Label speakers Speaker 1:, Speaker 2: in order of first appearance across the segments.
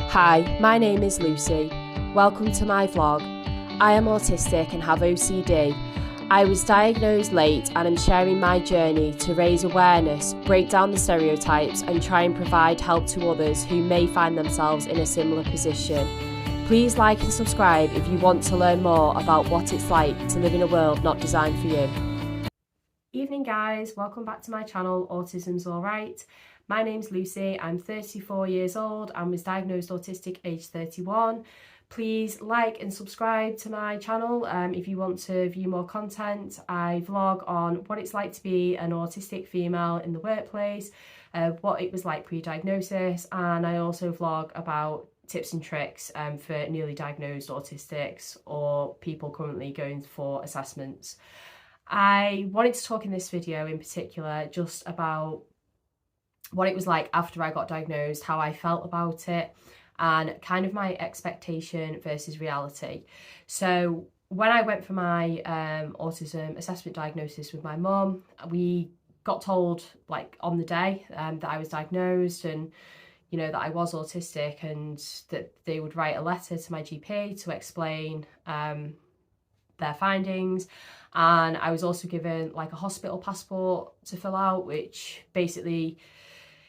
Speaker 1: Hi, my name is Lucy. Welcome to my vlog. I am autistic and have OCD. I was diagnosed late and am sharing my journey to raise awareness, break down the stereotypes and try and provide help to others who may find themselves in a similar position. Please like and subscribe if you want to learn more about what it's like to live in a world not designed for you. Evening guys, welcome back to my channel, Autism's Alright. My name's Lucy, I'm 34 years old and was diagnosed autistic age 31. Please like and subscribe to my channel if you want to view more content. I vlog on what it's like to be an autistic female in the workplace, what it was like pre-diagnosis, and I also vlog about tips and tricks for newly diagnosed autistics or people currently going for assessments. I wanted to talk in this video in particular just about what it was like after I got diagnosed, how I felt about it, and kind of my expectation versus reality. So when I went for my autism assessment diagnosis with my mum, we got told like on the day that I was diagnosed and that I was autistic, and that they would write a letter to my GP to explain their findings. And I was also given like a hospital passport to fill out, which basically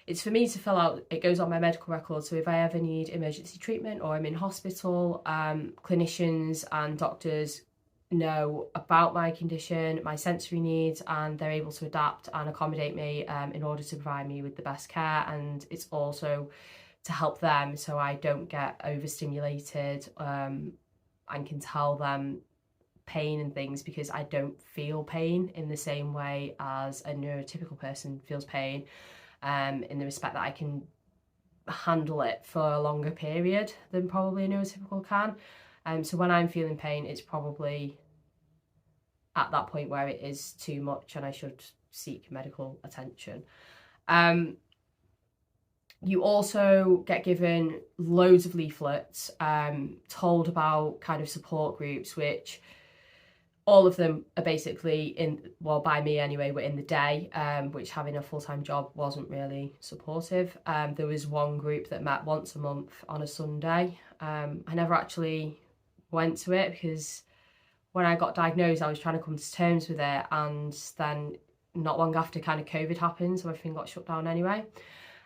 Speaker 1: it's for me to fill out. It goes on my medical record, so if I ever need emergency treatment or I'm in hospital, clinicians and doctors know about my condition, my sensory needs, and they're able to adapt and accommodate me in order to provide me with the best care. And it's also to help them so I don't get overstimulated and can tell them pain and things, because I don't feel pain in the same way as a neurotypical person feels pain, in the respect that I can handle it for a longer period than probably a neurotypical can. So when I'm feeling pain, it's probably at that point where it is too much and I should seek medical attention. You also get given loads of leaflets, told about kind of support groups, which all of them are basically by me anyway, were in the day, which having a full-time job wasn't really supportive. There was one group that met once a month on a Sunday. I never actually went to it because when I got diagnosed, I was trying to come to terms with it, and then not long after kind of COVID happened, so everything got shut down anyway.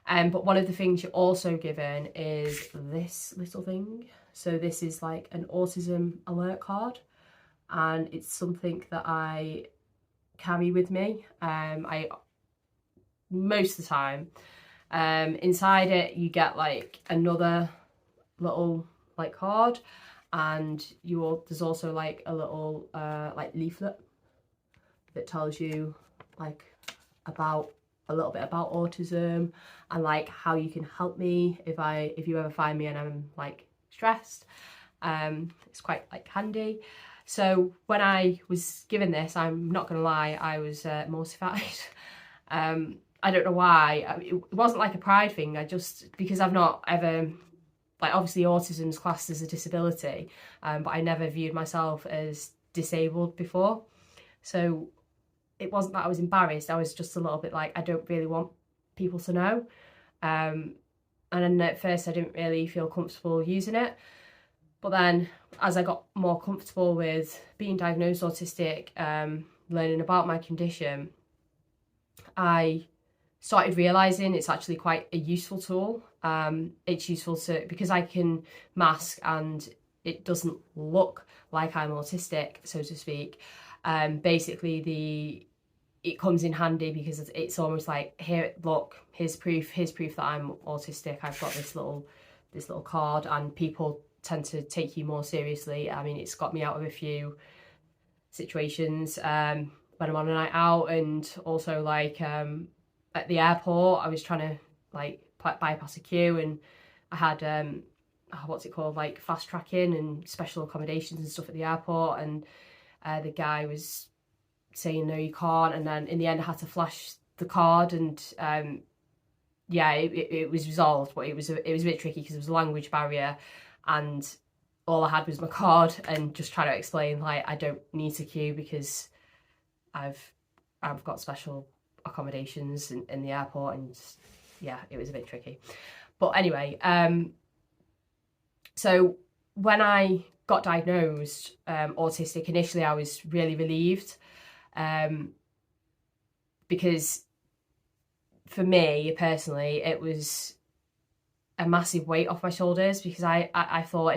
Speaker 1: But one of the things you're also given is this little thing. So this is like an autism alert card, and it's something that I carry with me most of the time. Inside it you get like another little like card, and there's also like a little like leaflet that tells you like about a little bit about autism and like how you can help me if you ever find me and I'm like stressed. It's quite like handy. So when I was given this, I'm not gonna lie, I was mortified. I don't know why. It wasn't like a pride thing. Because I've not ever, like, obviously autism's classed as a disability, but I never viewed myself as disabled before. So it wasn't that I was embarrassed. I was just a little bit like, I don't really want people to know. And then at first I didn't really feel comfortable using it. But then as I got more comfortable with being diagnosed autistic, learning about my condition, I started realising it's actually quite a useful tool. It's useful because I can mask and it doesn't look like I'm autistic, so to speak. Basically it comes in handy because it's almost like, here, look, here's proof that I'm autistic. I've got this little card, and people tend to take you more seriously. I mean, it's got me out of a few situations when I'm on a night out, and also like at the airport I was trying to like bypass a queue, and I had what's it called, like fast tracking and special accommodations and stuff at the airport, and the guy was saying no, you can't, and then in the end I had to flash the card, and yeah, it was resolved, but it was a bit tricky because there was a language barrier, and all I had was my card, and just trying to explain like I don't need to queue because I've got special accommodations in the airport, and yeah, it was a bit tricky. But anyway, So when I got diagnosed autistic, initially I was really relieved, because for me personally, it was a massive weight off my shoulders, because I thought,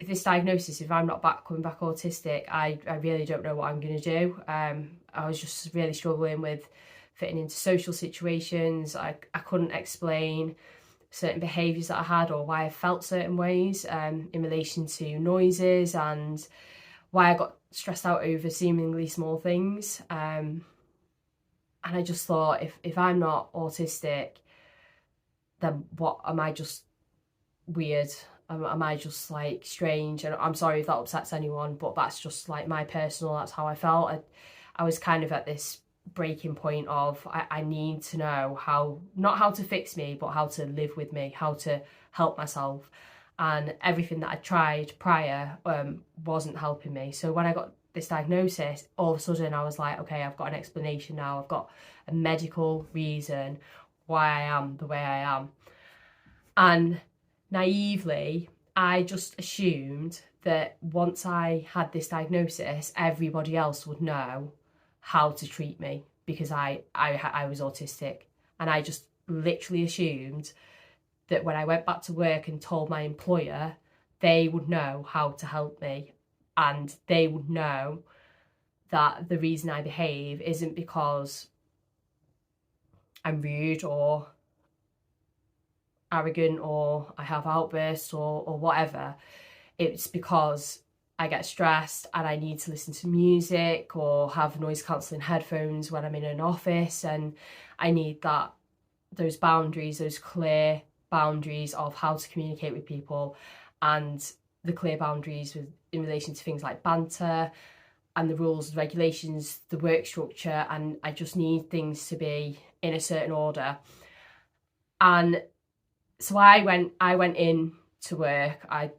Speaker 1: if this diagnosis, if I'm not coming back autistic, I really don't know what I'm going to do. I was just really struggling with fitting into social situations. I couldn't explain certain behaviours that I had, or why I felt certain ways in relation to noises, and why I got stressed out over seemingly small things. And I just thought, if I'm not autistic, then what am I? Just weird? Am I just like strange? And I'm sorry if that upsets anyone, but that's just like that's how I felt. I was kind of at this breaking point of, I need to know not how to fix me, but how to live with me, how to help myself. And everything that I tried prior wasn't helping me. So when I got this diagnosis, all of a sudden I was like, okay, I've got an explanation now. I've got a medical reason why I am the way I am. And naively, I just assumed that once I had this diagnosis, everybody else would know how to treat me, because I was autistic. And I just literally assumed that when I went back to work and told my employer, they would know how to help me, and they would know that the reason I behave isn't because I'm rude or arrogant or I have outbursts or whatever. It's because I get stressed and I need to listen to music or have noise cancelling headphones when I'm in an office, and I need those boundaries, those clear boundaries of how to communicate with people, and the clear boundaries in relation to things like banter and the rules, the regulations, the work structure, and I just need things to be in a certain order. And so I went in to work. I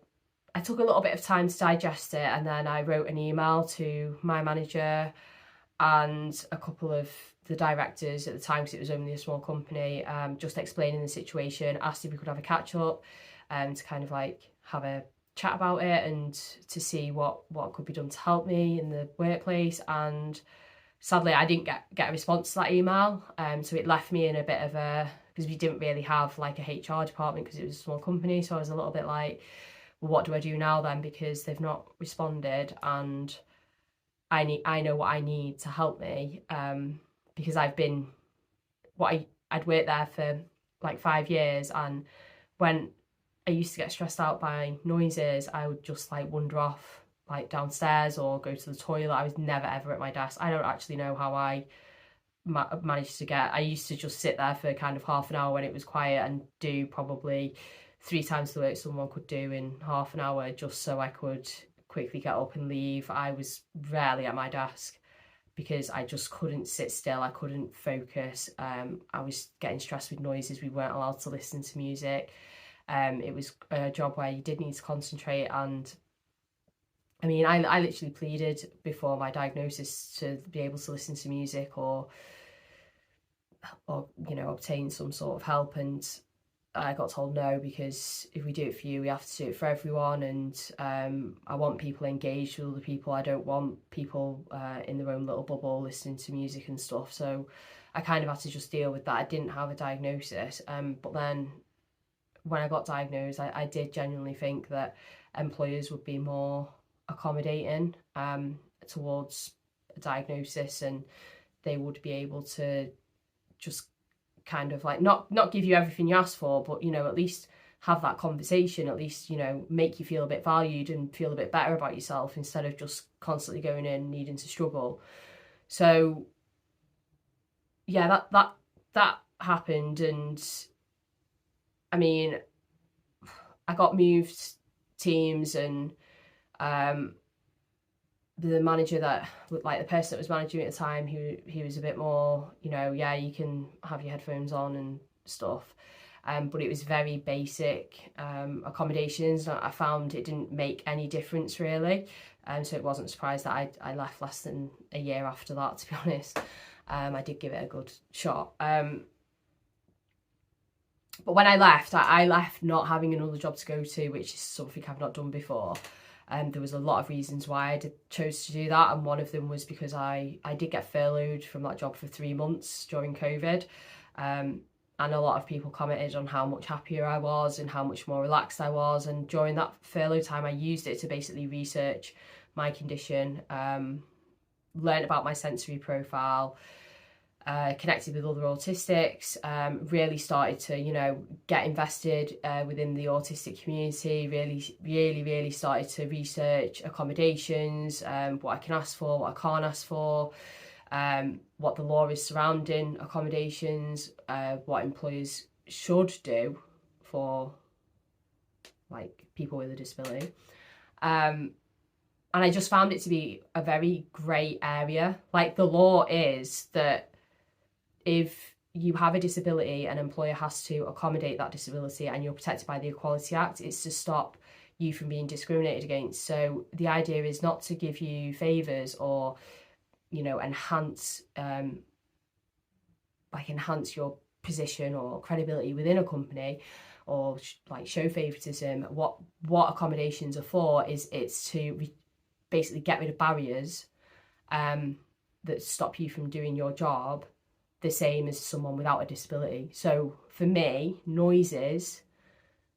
Speaker 1: took a little bit of time to digest it, and then I wrote an email to my manager and a couple of the directors at the time, because it was only a small company, just explaining the situation, asked if we could have a catch up to kind of like have a chat about it and to see what could be done to help me in the workplace. And sadly, I didn't get a response to that email, so it left me in a bit of because we didn't really have like a HR department because it was a small company, so I was a little bit like, well, what do I do now then, because they've not responded, and I know what I need to help me, because I'd worked there for like 5 years, and when I used to get stressed out by noises, I would just like wander off like downstairs or go to the toilet. I was never ever at my desk. I don't actually know how I managed to I used to just sit there for kind of half an hour when it was quiet and do probably 3 times the work someone could do in half an hour, just so I could quickly get up and leave. I was rarely at my desk because I just couldn't sit still. I couldn't focus. I was getting stressed with noises. We weren't allowed to listen to music. It was a job where you did need to concentrate, and I mean, I literally pleaded before my diagnosis to be able to listen to music or obtain some sort of help, and I got told no, because if we do it for you, we have to do it for everyone, and I want people engaged with other people. I don't want people in their own little bubble listening to music and stuff. So I kind of had to just deal with that. I didn't have a diagnosis, but then when I got diagnosed, I did genuinely think that employers would be more accommodating towards a diagnosis, and they would be able to just kind of like not give you everything you ask for, but at least have that conversation, at least make you feel a bit valued and feel a bit better about yourself, instead of just constantly going in needing to struggle. So yeah, that happened, and I mean, I got moved teams, and the manager the person that was managing me at the time, he was a bit more, yeah, you can have your headphones on and stuff. But it was very basic accommodations. I found it didn't make any difference really. So it wasn't surprised that I left less than a year after that, to be honest. I did give it a good shot. But when I left, I left not having another job to go to, which is something I've not done before. There was a lot of reasons why I chose to do that, and one of them was because I did get furloughed from that job for 3 months during COVID. And a lot of people commented on how much happier I was and how much more relaxed I was. And during that furlough time, I used it to basically research my condition, learn about my sensory profile, connected with other autistics, really started to, get invested within the autistic community, really started to research accommodations, what I can ask for, what I can't ask for, what the law is surrounding accommodations, what employers should do for like people with a disability. And I just found it to be a very grey area. Like, the law is that if you have a disability, an employer has to accommodate that disability, and you're protected by the Equality Act. It's to stop you from being discriminated against. So the idea is not to give you favours or, enhance your position or credibility within a company, or show favouritism. What accommodations are for is it's to basically get rid of barriers that stop you from doing your job the same as someone without a disability. So for me,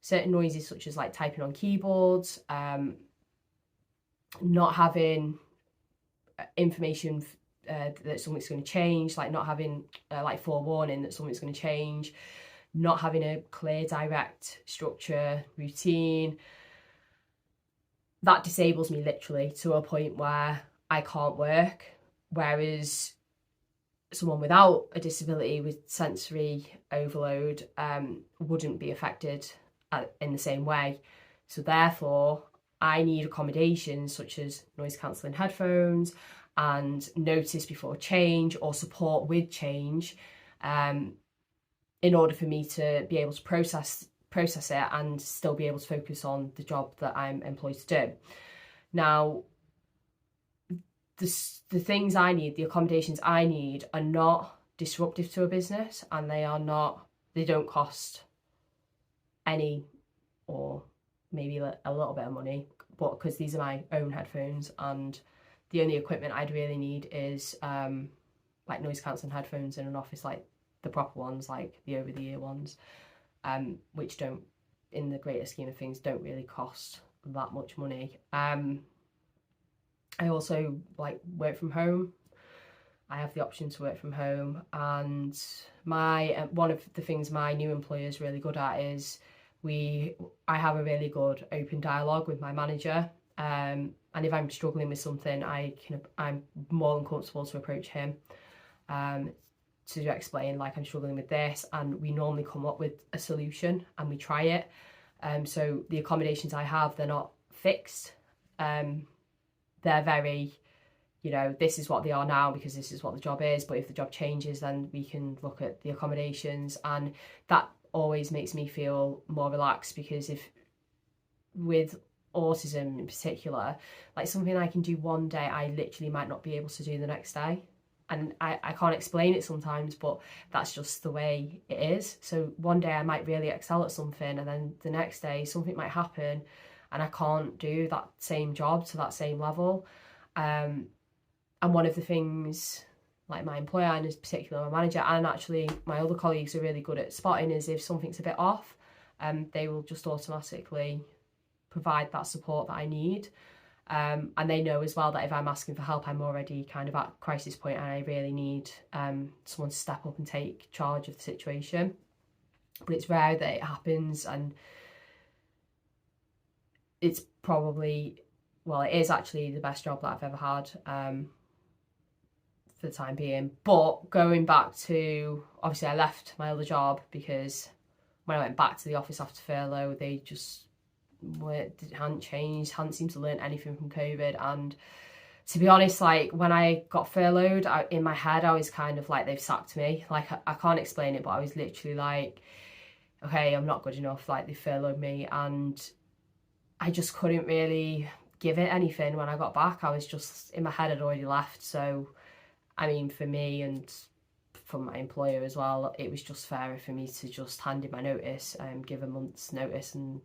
Speaker 1: certain noises such as like typing on keyboards, not having information that something's going to change, like not having forewarning that something's going to change, not having a clear, direct structure, routine, that disables me literally to a point where I can't work. Whereas someone without a disability with sensory overload wouldn't be affected in the same way. So therefore, I need accommodations such as noise cancelling headphones and notice before change or support with change in order for me to be able to process it and still be able to focus on the job that I'm employed to do. Now, the things I need, the accommodations I need, are not disruptive to a business, and they don't cost any, or maybe a little bit of money, but because these are my own headphones, and the only equipment I'd really need is like noise cancelling headphones in an office, like the proper ones, like the over-the-ear ones, which don't, in the greater scheme of things, don't really cost that much money. I also work from home. I have the option to work from home, and one of the things my new employer is really good at is I have a really good open dialogue with my manager, and if I'm struggling with something, I'm more than comfortable to approach him to explain, like, I'm struggling with this, and we normally come up with a solution and we try it. So the accommodations I have, they're not fixed. They're very, this is what they are now because this is what the job is, but if the job changes, then we can look at the accommodations, and that always makes me feel more relaxed, because if with autism in particular, like something I can do one day, I literally might not be able to do the next day. And I can't explain it sometimes, but that's just the way it is. So one day I might really excel at something, and then the next day something might happen and I can't do that same job to that same level. And one of the things, like my employer, and in particular my manager, and actually my other colleagues are really good at spotting, is if something's a bit off, they will just automatically provide that support that I need. And they know as well that if I'm asking for help, I'm already kind of at crisis point and I really need someone to step up and take charge of the situation. But it's rare that it happens, and it's probably, well, it is actually the best job that I've ever had for the time being. But going back to, obviously I left my other job because when I went back to the office after furlough, they just hadn't changed, hadn't seemed to learn anything from COVID. And to be honest, like when I got furloughed, in my head I was kind of like, they've sacked me. Like I can't explain it, but I was literally like, okay, I'm not good enough, like they furloughed me. And I just couldn't really give it anything when I got back. I was just, in my head I'd already left. So I mean, for me and from my employer as well, it was just fairer for me to just hand in my notice and give a month's notice and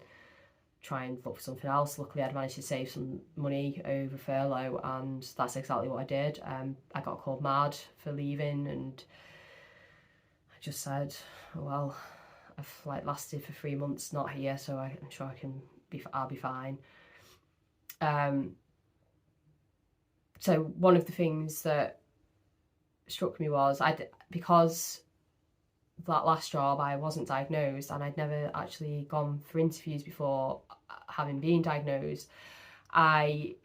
Speaker 1: try and look for something else. Luckily, I'd managed to save some money over furlough, and that's exactly what I did. I got called mad for leaving, and I just said, well, I've like lasted for 3 months not here, so I'm sure I'll be fine. So one of the things that struck me was because that last job I wasn't diagnosed, and I'd never actually gone for interviews before having been diagnosed. I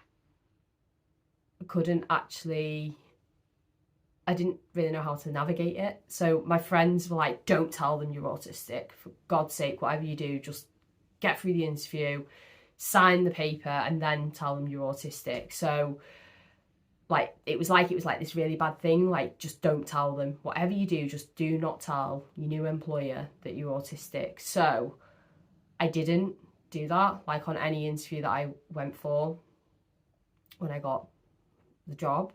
Speaker 1: didn't really know how to navigate it. So my friends were like, don't tell them you're autistic, for God's sake, whatever you do, just get through the interview, sign the paper, and then tell them you're autistic. So it was like this really bad thing, like, just don't tell them. Whatever you do, just do not tell your new employer that you're autistic. So I didn't do that, like, on any interview that I went for when I got the job.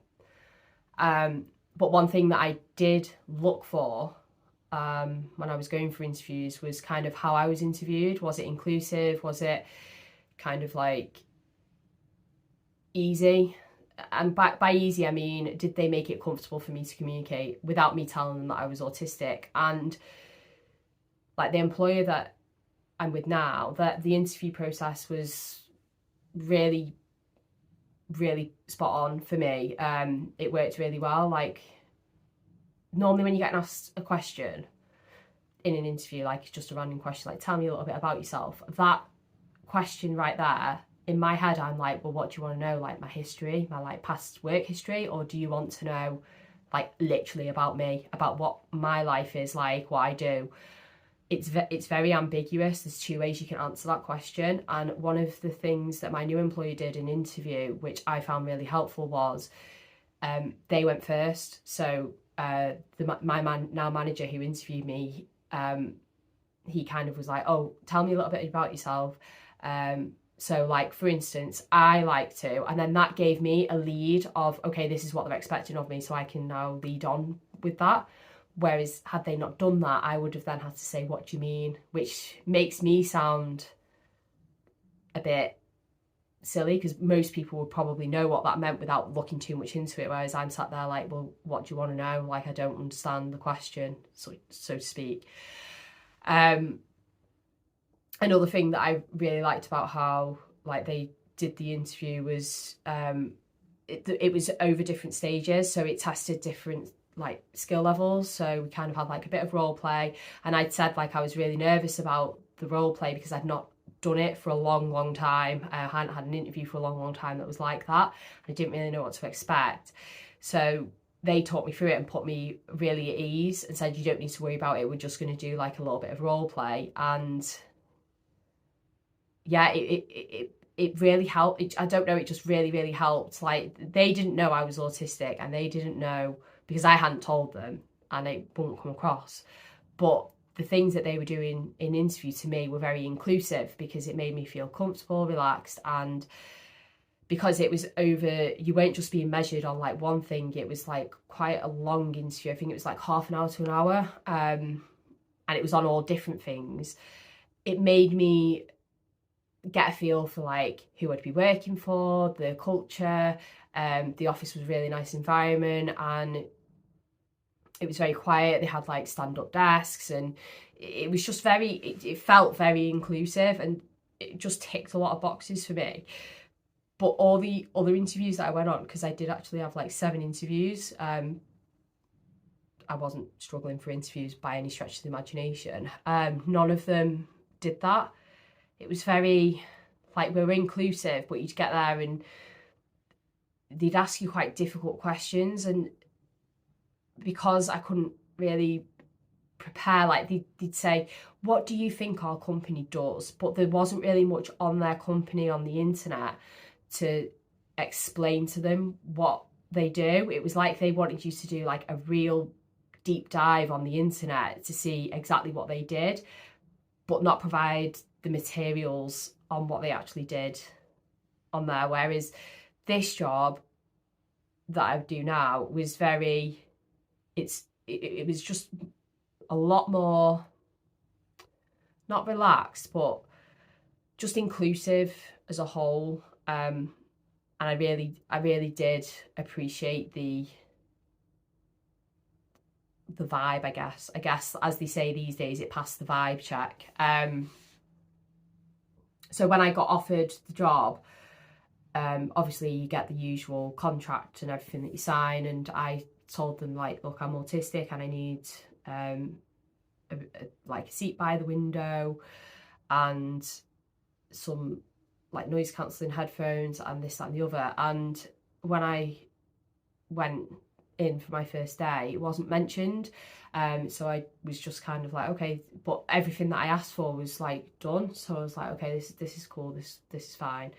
Speaker 1: But one thing that I did look for when I was going for interviews was kind of how I was interviewed. Was it inclusive? Was it kind of like easy? And by easy, I mean, did they make it comfortable for me to communicate without me telling them that I was autistic? And like the employer that I'm with now, that the interview process was really, really spot on for me. It worked really well. Like, normally when you get asked a question in an interview, like it's just a random question, like, tell me a little bit about yourself. That question right there, in my head, I'm like, well, what do you want to know? Like my history, my like past work history, or do you want to know like literally about me, about what my life is like, what I do? It's very ambiguous. There's two ways you can answer that question. And one of the things that my new employer did in interview, which I found really helpful, was they went first. So my manager who interviewed me, he kind of was like, oh, tell me a little bit about yourself. So like, for instance, I like to, and then that gave me a lead of, okay, this is what they're expecting of me, so I can now lead on with that. Whereas had they not done that, I would have then had to say, what do you mean? Which makes me sound a bit silly, because most people would probably know what that meant without looking too much into it. Whereas I'm sat there like, well, what do you want to know? Like, I don't understand the question, so to speak. Another thing that I really liked about how like they did the interview was it was over different stages, so it tested different like skill levels. So we kind of had like a bit of role play, and I'd said like I was really nervous about the role play because I'd not done it for a long time. I hadn't had an interview for a long time that was like that. I didn't really know what to expect, so they taught me through it and put me really at ease and said, you don't need to worry about it, we're just going to do like a little bit of role play. And yeah, it really helped. I don't know, it just really helped. Like, they didn't know I was autistic, and they didn't know because I hadn't told them, and it wouldn't come across. But the things that they were doing in interview to me were very inclusive, because it made me feel comfortable, relaxed, and because it was over, you weren't just being measured on like one thing. It was like quite a long interview. I think it was like half an hour to an hour, and it was on all different things. It made me get a feel for like who I'd be working for, the culture. The office was a really nice environment, and it was very quiet. They had like stand-up desks, and it was just it felt very inclusive, and it just ticked a lot of boxes for me. But all the other interviews that I went on, because I did actually have like 7 interviews, I wasn't struggling for interviews by any stretch of the imagination. None of them did that. It was very, like, we were inclusive, but you'd get there and they'd ask you quite difficult questions. And because I couldn't really prepare, like, they'd say, what do you think our company does? But there wasn't really much on their company on the internet to explain to them what they do. It was like they wanted you to do like a real deep dive on the internet to see exactly what they did, but not provide the materials on what they actually did on there. Whereas this job that I do now was it's it was just a lot more, not relaxed, but just inclusive as a whole. And I really did appreciate the vibe, I guess. As they say these days, it passed the vibe check. So when I got offered the job, obviously you get the usual contract and everything that you sign, and I told them, like, look, I'm autistic and I need like a seat by the window and some like noise cancelling headphones and this, that and the other. And when I went in for my first day, it wasn't mentioned. So I was just kind of like, okay, but everything that I asked for was like done. So I was like, okay, this is cool, this is fine.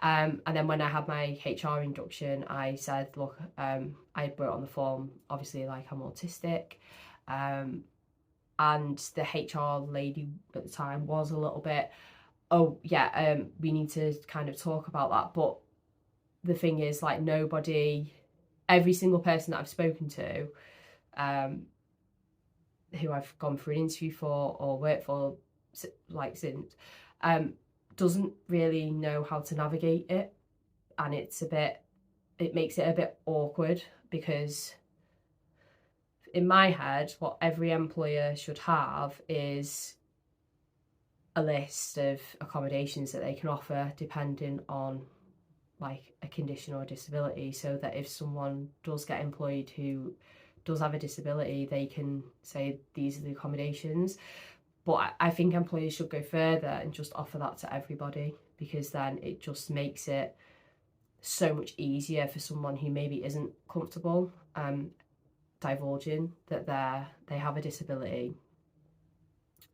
Speaker 1: And then when I had my HR induction, I said, look, I wrote on the form, obviously, like, I'm autistic. And the HR lady at the time was a little bit, oh yeah, we need to kind of talk about that. But the thing is, like, every single person that I've spoken to, who I've gone for an interview for or worked for, like, since, doesn't really know how to navigate it. And it makes it a bit awkward, because in my head, what every employer should have is a list of accommodations that they can offer depending on, like, a condition or a disability, so that if someone does get employed who does have a disability, they can say these are the accommodations. But I think employers should go further and just offer that to everybody, because then it just makes it so much easier for someone who maybe isn't comfortable divulging that they have a disability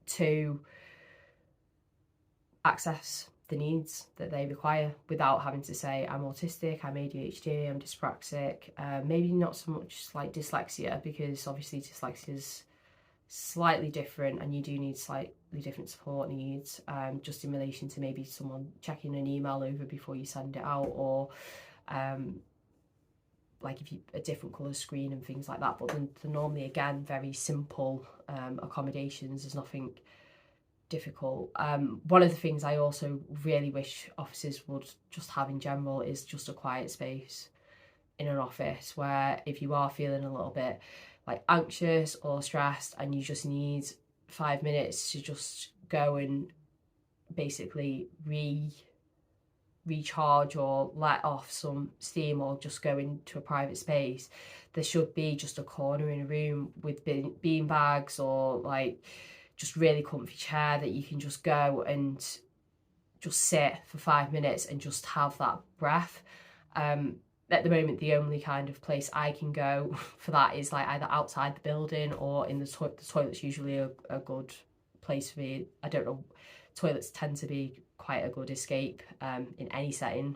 Speaker 1: to access the needs that they require without having to say, I'm autistic, I'm ADHD, I'm dyspraxic. Maybe not so much like dyslexia, because obviously dyslexia is slightly different and you do need slightly different support needs, just in relation to maybe someone checking an email over before you send it out, or like if you a different colour screen and things like that. But they're normally, again, very simple accommodations. There's nothing difficult. One of the things I also really wish offices would just have in general is just a quiet space in an office, where if you are feeling a little bit like anxious or stressed and you just need 5 minutes to just go and basically recharge or let off some steam, or just go into a private space, there should be just a corner in a room with bean bags, or like just really comfy chair that you can just go and just sit for 5 minutes and just have that breath. At the moment, the only kind of place I can go for that is like either outside the building or in the toilet's usually a good place for me. I don't know, toilets tend to be quite a good escape in any setting,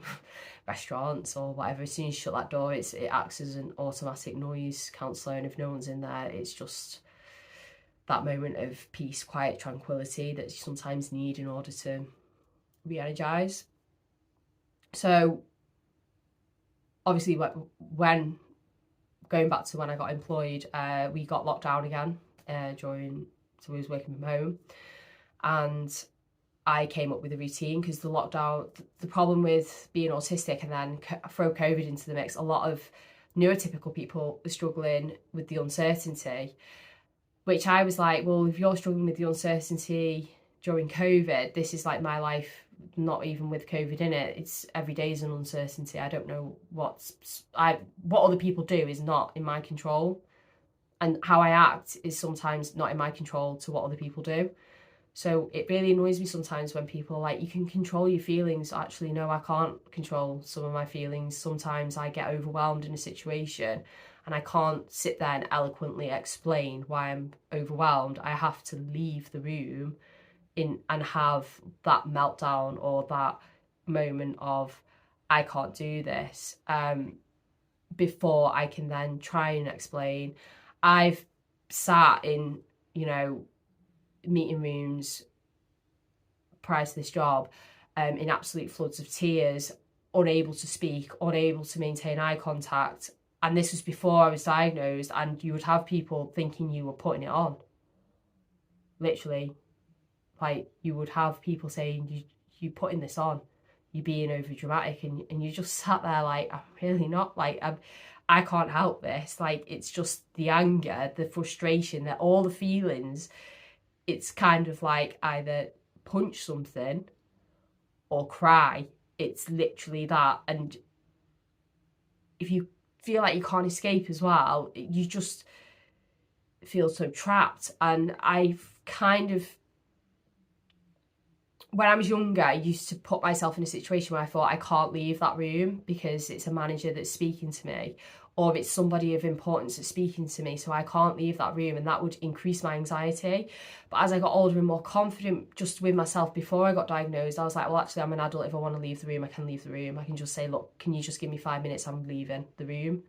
Speaker 1: restaurants or whatever. As soon as you shut that door, it acts as an automatic noise canceller, and if no one's in there, it's just that moment of peace, quiet, tranquility that you sometimes need in order to re-energise. So obviously, when going back to when I got employed, we got locked down again so we was working from home, and I came up with a routine, because the lockdown, the problem with being autistic and then throw COVID into the mix, a lot of neurotypical people are struggling with the uncertainty, which I was like, well, if you're struggling with the uncertainty during COVID, this is like my life, not even with COVID in it. It's every day is an uncertainty. I don't know what other people do is not in my control, and how I act is sometimes not in my control to what other people do. So it really annoys me sometimes when people are like, you can control your feelings. Actually, no, I can't control some of my feelings. Sometimes I get overwhelmed in a situation and I can't sit there and eloquently explain why I'm overwhelmed. I have to leave the room and have that meltdown or that moment of, I can't do this, before I can then try and explain. I've sat in, meeting rooms prior to this job, in absolute floods of tears, unable to speak, unable to maintain eye contact. And this was before I was diagnosed, and you would have people thinking you were putting it on. Literally, like, you would have people saying, you putting this on, you're being over dramatic, and you just sat there like, I'm really not, like, I can't help this. Like, it's just the anger, the frustration, that all the feelings. It's kind of like either punch something or cry. It's literally that. And if you feel like you can't escape as well, you just feel so trapped. And I've kind of, when I was younger, I used to put myself in a situation where I thought I can't leave that room because it's a manager that's speaking to me, or it's somebody of importance that's speaking to me, so I can't leave that room, and that would increase my anxiety. But as I got older and more confident just with myself before I got diagnosed, I was like, well, actually, I'm an adult. If I want to leave the room, I can leave the room. I can just say, look, can you just give me 5 minutes? I'm leaving the room.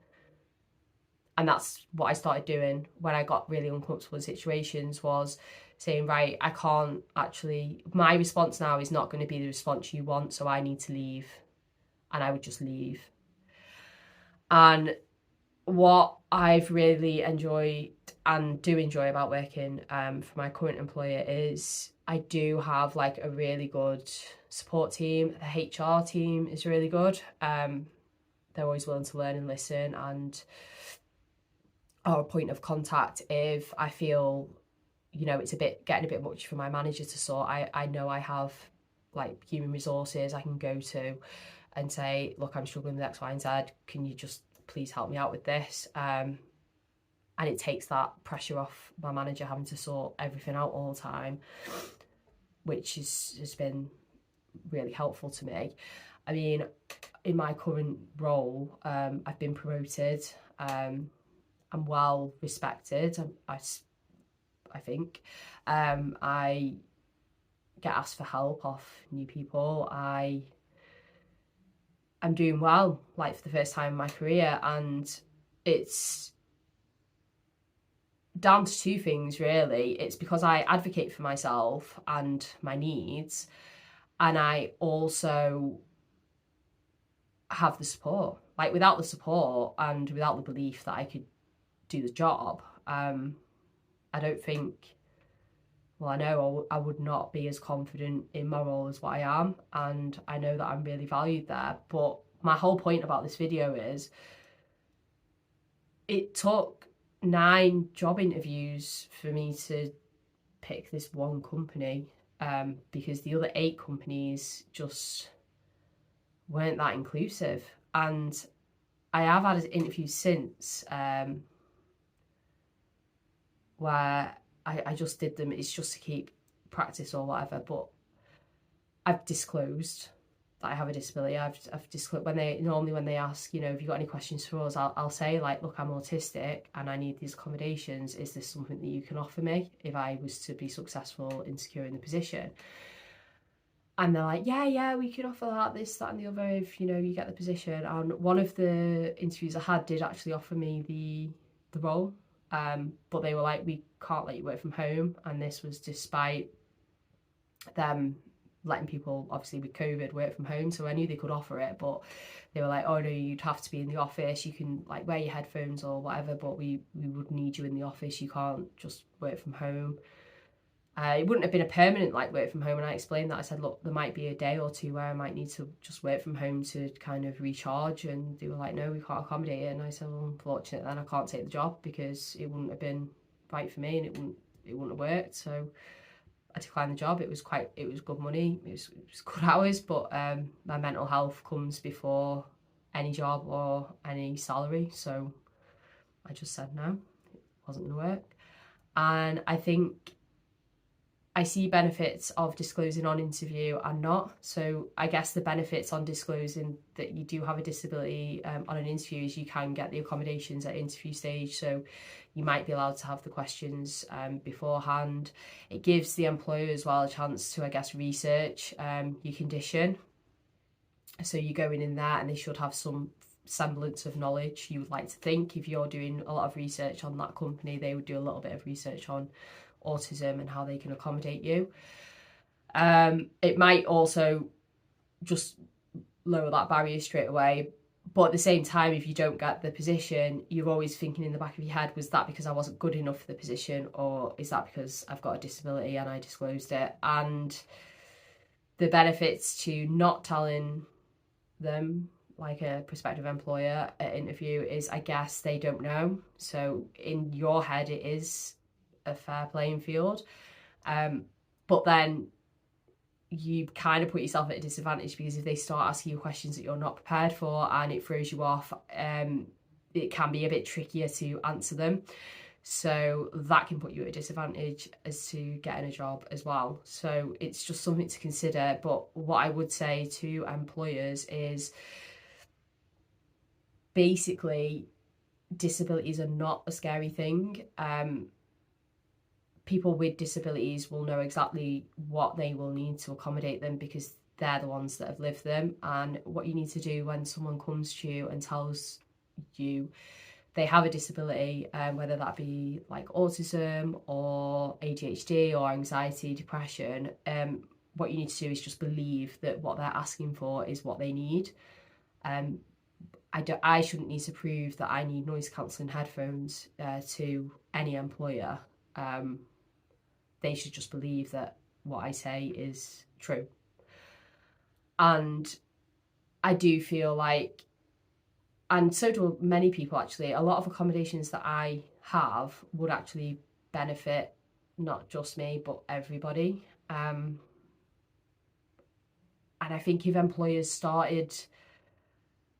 Speaker 1: And that's what I started doing when I got really uncomfortable in situations, was saying, right, I can't actually, my response now is not going to be the response you want, so I need to leave. And I would just leave. And what I've really enjoyed and do enjoy about working for my current employer is I do have like a really good support team. The HR team is really good. They're always willing to learn and listen, and are a point of contact if I feel, it's getting a bit much for my manager to sort. I know I have like human resources I can go to and say, look, I'm struggling with X, Y, and Z. Can you just please help me out with this? And it takes that pressure off my manager having to sort everything out all the time, which has been really helpful to me. I mean, in my current role, I've been promoted. I'm well respected. I think. I get asked for help off new people. I'm doing well, like, for the first time in my career, and it's down to two things, really. It's because I advocate for myself and my needs, and I also have the support. Like, without the support and without the belief that I could do the job, I don't think, well, I know I would not be as confident in my role as what I am, and I know that I'm really valued there. But my whole point about this video is, it took 9 job interviews for me to pick this one company, because the other 8 companies just weren't that inclusive. And I have had interviews since, where I just did them, it's just to keep practice or whatever, but I've disclosed that I have a disability. I've disclosed, when they ask, have you got any questions for us, I'll say, like, look, I'm autistic and I need these accommodations. Is this something that you can offer me if I was to be successful in securing the position? And they're like, yeah, we can offer that, this, that, and the other if, you get the position. And one of the interviews I had did actually offer me the role. But they were like, we can't let you work from home. And this was despite them letting people, obviously with COVID, work from home. So I knew they could offer it, but they were like, oh no, you'd have to be in the office. You can like wear your headphones or whatever, but we would need you in the office. You can't just work from home. It wouldn't have been a permanent like work from home. And I explained that. I said, look, there might be a day or two where I might need to just work from home to kind of recharge. And they were like, no, we can't accommodate it. And I said, well, unfortunately, then I can't take the job because it wouldn't have been right for me and it wouldn't have worked. So I declined the job. It was good money. It was good hours, but my mental health comes before any job or any salary. So I just said no, it wasn't going to work. And I think I see benefits of disclosing on interview and not. So I guess the benefits on disclosing that you do have a disability on an interview is you can get the accommodations at interview stage. So you might be allowed to have the questions beforehand. It gives the employer as well a chance to, I guess, research your condition. So you're going in there and they should have some semblance of knowledge, you would like to think. If you're doing a lot of research on that company, they would do a little bit of research on autism and how they can accommodate you. It might also just lower that barrier straight away But at the same time, if you don't get the position, you're always thinking in the back of your head, was that because I wasn't good enough for the position, or is that because I've got a disability and I disclosed it? And the benefits to not telling them, like a prospective employer at interview, is I guess they don't know. So in your head, it is a fair playing field. But then you kind of put yourself at a disadvantage, because if they start asking you questions that you're not prepared for and it throws you off, it can be a bit trickier to answer them. So that can put you at a disadvantage as to getting a job as well. So it's just something to consider. But what I would say to employers is basically disabilities are not a scary thing. People with disabilities will know exactly what they will need to accommodate them, because they're the ones that have lived them. And what you need to do when someone comes to you and tells you they have a disability, whether that be like autism or ADHD or anxiety, depression, what you need to do is just believe that what they're asking for is what they need. I shouldn't need to prove that I need noise cancelling headphones to any employer. They should just believe that what I say is true. And I do feel like, and so do many people actually, a lot of accommodations that I have would actually benefit not just me, but everybody. And I think if employers started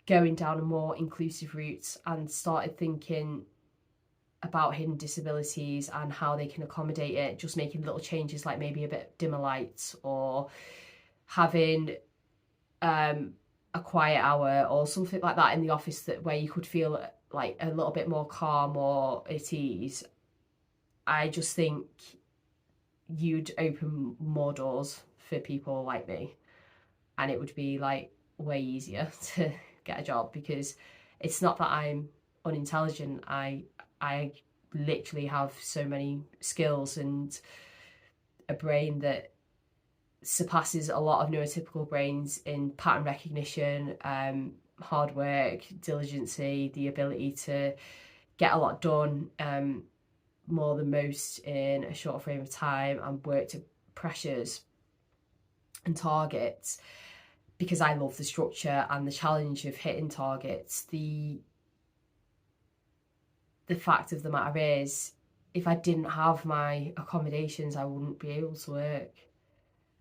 Speaker 1: going down a more inclusive route and started thinking about hidden disabilities and how they can accommodate it, just making little changes like maybe a bit dimmer lights, or having a quiet hour or something like that in the office, that where you could feel like a little bit more calm or at ease, I just think you'd open more doors for people like me, and it would be like way easier to get a job, because it's not that I'm unintelligent. I literally have so many skills and a brain that surpasses a lot of neurotypical brains in pattern recognition, hard work, diligence, the ability to get a lot done, more than most in a short frame of time, and work to pressures and targets, because I love the structure and the challenge of hitting targets. The fact of the matter is, if I didn't have my accommodations, I wouldn't be able to work,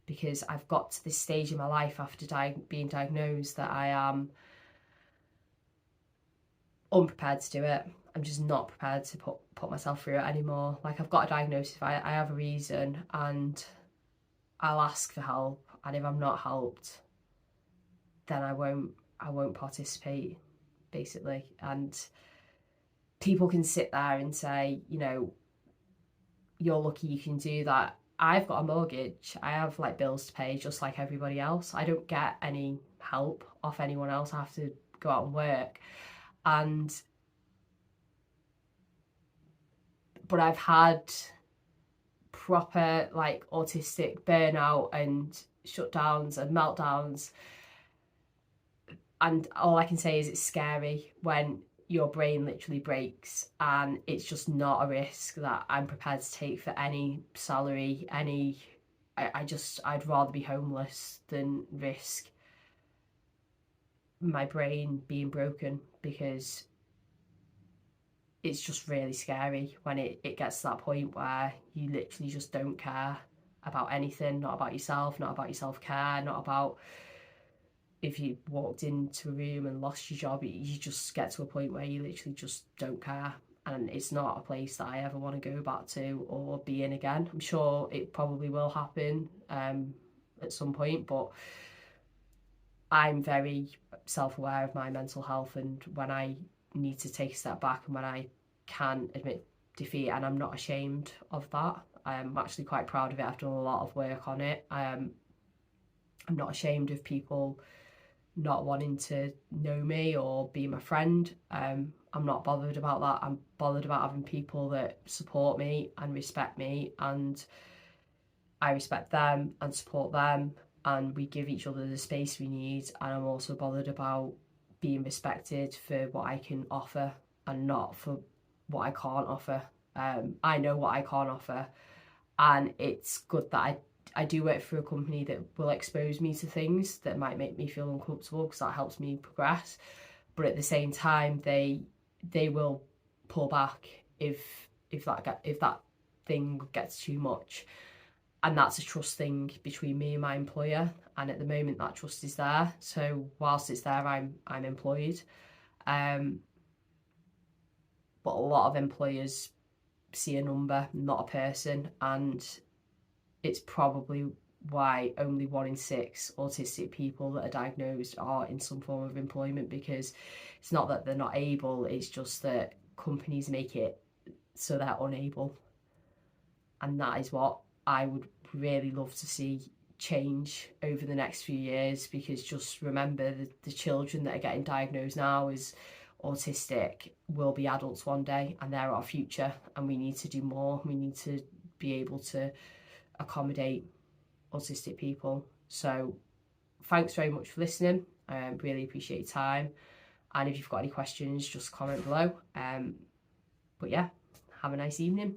Speaker 1: because I've got to this stage in my life after being diagnosed that I am unprepared to do it. I'm just not prepared to put myself through it anymore. Like, I've got a diagnosis, I have a reason, and I'll ask for help, and if I'm not helped, then I won't participate, basically. And people can sit there and say, you know, you're lucky you can do that. I've got a mortgage, I have like bills to pay just like everybody else. I don't get any help off anyone else. I have to go out and work. But I've had proper like autistic burnout and shutdowns and meltdowns, and all I can say is it's scary when your brain literally breaks, and it's just not a risk that I'm prepared to take for any salary, any. I'd rather be homeless than risk my brain being broken, because it's just really scary when it gets to that point where you literally just don't care about anything, not about yourself, not about your self-care, not about if you walked into a room and lost your job. You just get to a point where you literally just don't care, and it's not a place that I ever want to go back to or be in again. I'm sure it probably will happen at some point, but I'm very self-aware of my mental health, and when I need to take a step back and when I can admit defeat, and I'm not ashamed of that. I'm actually quite proud of it. I've done a lot of work on it. I'm not ashamed of people not wanting to know me or be my friend. I'm not bothered about that. I'm bothered about having people that support me and respect me, and I respect them and support them, and we give each other the space we need. And I'm also bothered about being respected for what I can offer and not for what I can't offer. I know what I can't offer, and it's good that I do work for a company that will expose me to things that might make me feel uncomfortable, because that helps me progress. But at the same time, they will pull back if that thing gets too much, and that's a trust thing between me and my employer. And at the moment, that trust is there. So whilst it's there, I'm employed. But a lot of employers see a number, not a person, and it's probably why only 1 in 6 autistic people that are diagnosed are in some form of employment, because it's not that they're not able, it's just that companies make it so they're unable. And that is what I would really love to see change over the next few years, because just remember the children that are getting diagnosed now as autistic will be adults one day, and they're our future, and we need to do more. We need to be able to accommodate autistic people. So thanks very much for listening. Really appreciate your time, and if you've got any questions, just comment below. But yeah, have a nice evening.